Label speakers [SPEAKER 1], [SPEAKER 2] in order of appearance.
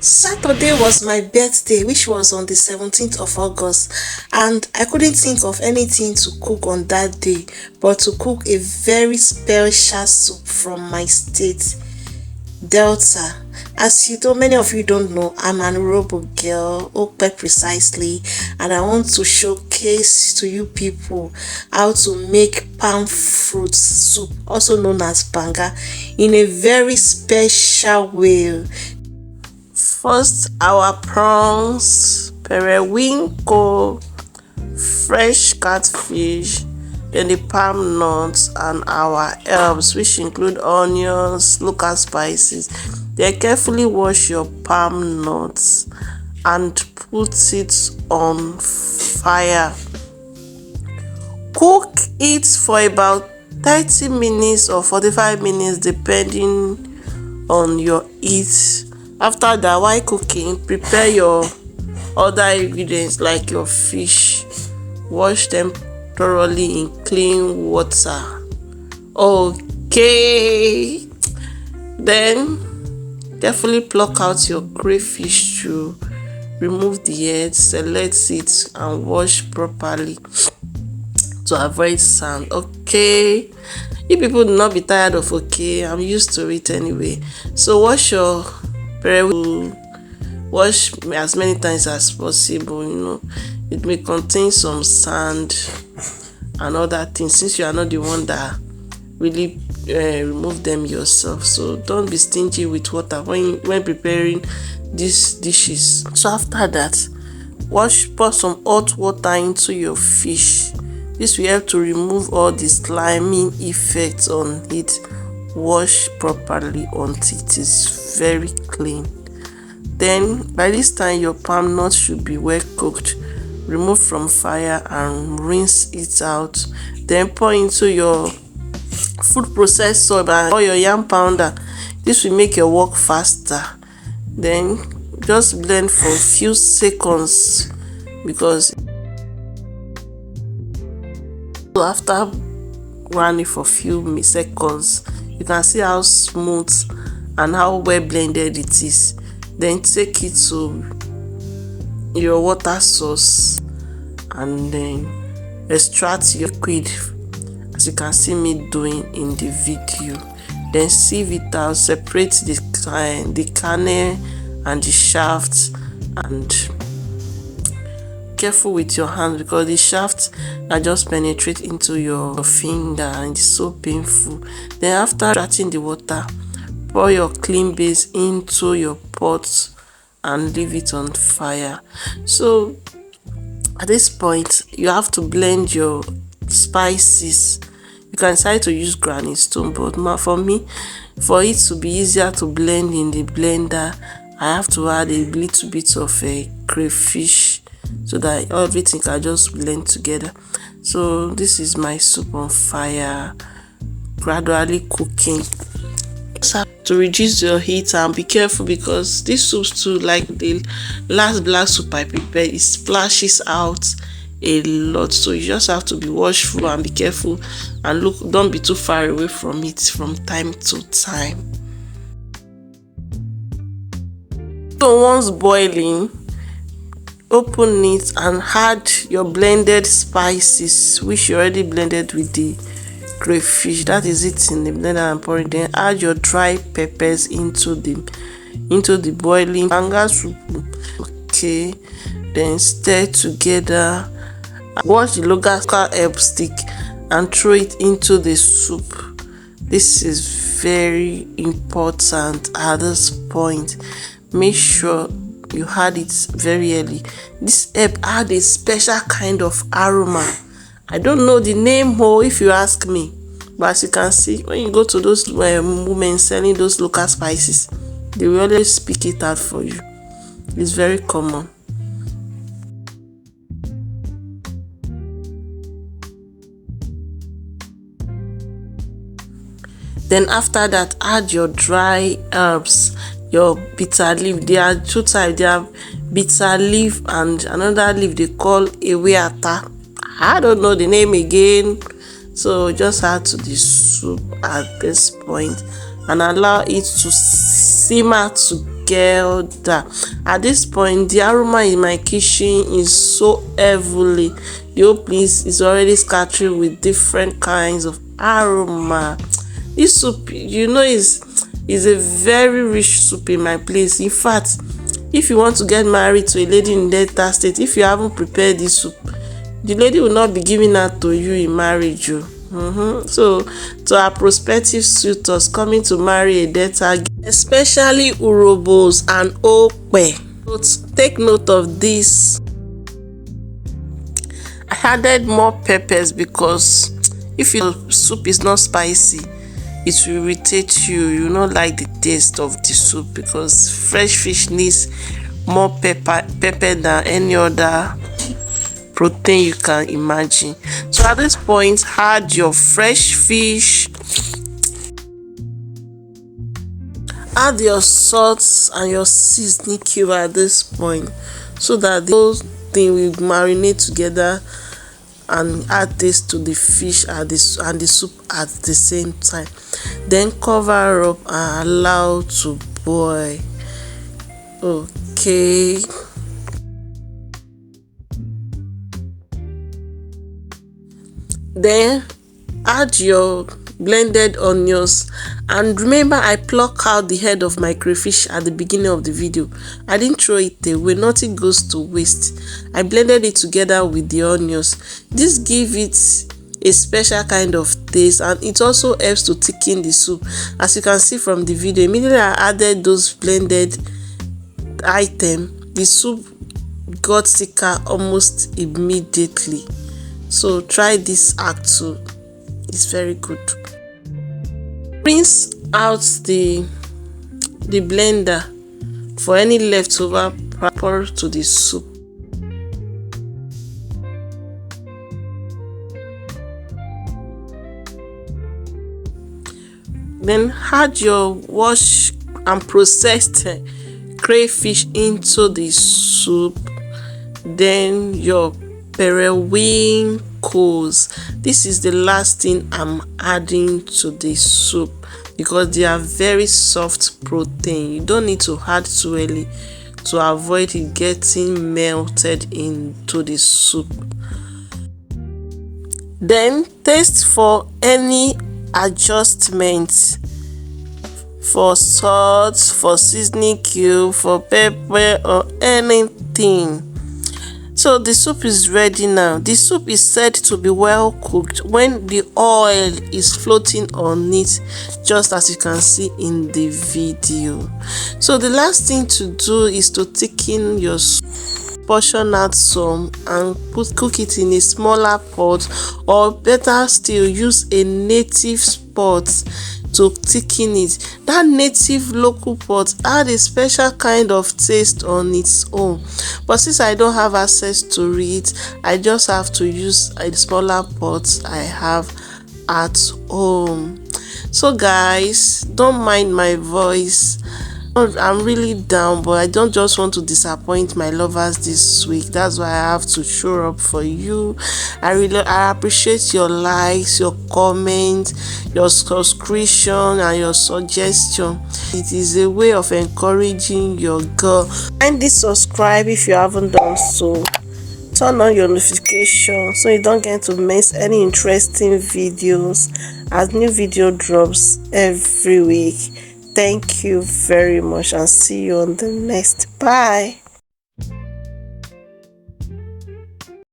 [SPEAKER 1] Saturday was my birthday, which was on the 17th of August, and I couldn't think of anything to cook on that day but to cook a very special soup from my state, Delta. As you know, many of you don't know, I'm an Urobo girl, Okpe precisely, and I want to showcase to you people how to make palm fruit soup, also known as banga, in a very special way. First, our prawns, periwinkle, fresh catfish, then the palm nuts and our herbs, which include onions, local spices. Then carefully wash your palm nuts and put it on fire. Cook it for about 30 minutes or 45 minutes depending on your heat. After that, while cooking, prepare your other ingredients like your fish. Wash them thoroughly in clean water. Okay. Then carefully pluck out your crayfish to remove the head, select it and wash properly to avoid sand. Okay. You people do not be tired of okay. I'm used to it anyway. So wash your periwinkle, wash as many times as possible. You know, it may contain some sand and other things since you are not the one that really remove them yourself. So don't be stingy with water when preparing these dishes. So after that, pour some hot water into your fish. This will help to remove all the slimy effects on it. Wash properly until it is very clean. Then by this time your palm nuts should be well cooked. Remove from fire and rinse it out. Then pour into your food processor or your yam pounder. This will make your work faster. Then just blend for a few seconds, because after running for a few seconds, you can see how smooth and how well blended it is. Then take it to your water source and then extract your liquid, as you can see me doing in the video. Then sieve it out, separate the kernel and the shaft, and careful with your hand because the shaft that just penetrate into your finger and it's so painful. Then after extracting the water, pour your clean base into your pot and leave it on fire. So at this point you have to blend your spices. You can decide to use granite stone, but for me, for it to be easier to blend in the blender, I have to add a little bit of a crayfish so that everything can just blend together. So this is my soup on fire, gradually cooking. To reduce your heat and be careful because these soups too, like the last black soup I prepared, it splashes out a lot, so you just have to be watchful and be careful and look, don't be too far away from it from time to time. So once boiling, open it and add your blended spices, which you already blended with the crayfish. That is it in the blender and pour it. Then add your dry peppers into the boiling banga soup. Okay, then stir together. Wash the local herb stick and throw it into the soup. This is very important at this point. Make sure you add it very early. This herb add a special kind of aroma. I don't know the name if you ask me, but as you can see, when you go to those women selling those local spices, they will always speak it out for you. It's very common. Then after that, add your dry herbs, your bitter leaf. There are two types. They have bitter leaf and another leaf they call eweata. I don't know the name again. So just add to the soup at this point and allow it to simmer together. At this point, the aroma in my kitchen is so heavily. The whole place is already scattering with different kinds of aroma. This soup, is a very rich soup in my place. In fact, if you want to get married to a lady in Delta State, if you haven't prepared this soup, the lady will not be giving that to you in marriage. So to our prospective suitors coming to marry a Delta, especially urobos and okpe, take note of this. I added more peppers because if your soup is not spicy, it will irritate you. You not like the taste of the soup, because fresh fish needs more pepper than any other protein you can imagine. So at this point, add your fresh fish, add your salt and your seasoning cube at this point, so that the whole thing will marinate together and add this to the fish and the soup at the same time. Then cover up and allow to boil. Okay. Then add your blended onions, and remember, I pluck out the head of my crayfish at the beginning of the video. I didn't throw it away, nothing goes to waste. I blended it together with the onions. This gives it a special kind of taste, and it also helps to thicken the soup. As you can see from the video, immediately I added those blended items, the soup got thicker almost immediately. So try this act too, it's very good. Rinse out the blender for any leftover pour to the soup. Then add your washed and processed crayfish into the soup. Then your periwinkles. This is the last thing I'm adding to the soup, because they are very soft protein. You don't need to add too early to avoid it getting melted into the soup. Then taste for any adjustments, for salt, for seasoning cube, for pepper, or anything. So the soup is ready now. The soup is said to be well cooked when the oil is floating on it, just as you can see in the video. So the last thing to do is to thicken your soup. Portion out some and cook it in a smaller pot, or better still, use a native pot to thicken it. That native local pot add a special kind of taste on its own, but since I don't have access to it, I just have to use a smaller pot I have at home. So guys, don't mind my voice. I'm really down, but I don't just want to disappoint my lovers this week. That's why I have to show up for you. I appreciate your likes, your comments, your subscription, and your suggestion. It is a way of encouraging your girl. Kindly subscribe if you haven't done so. Turn on your notification so you don't get to miss any interesting videos as new video drops every week. Thank you very much, and see you on the next. Bye.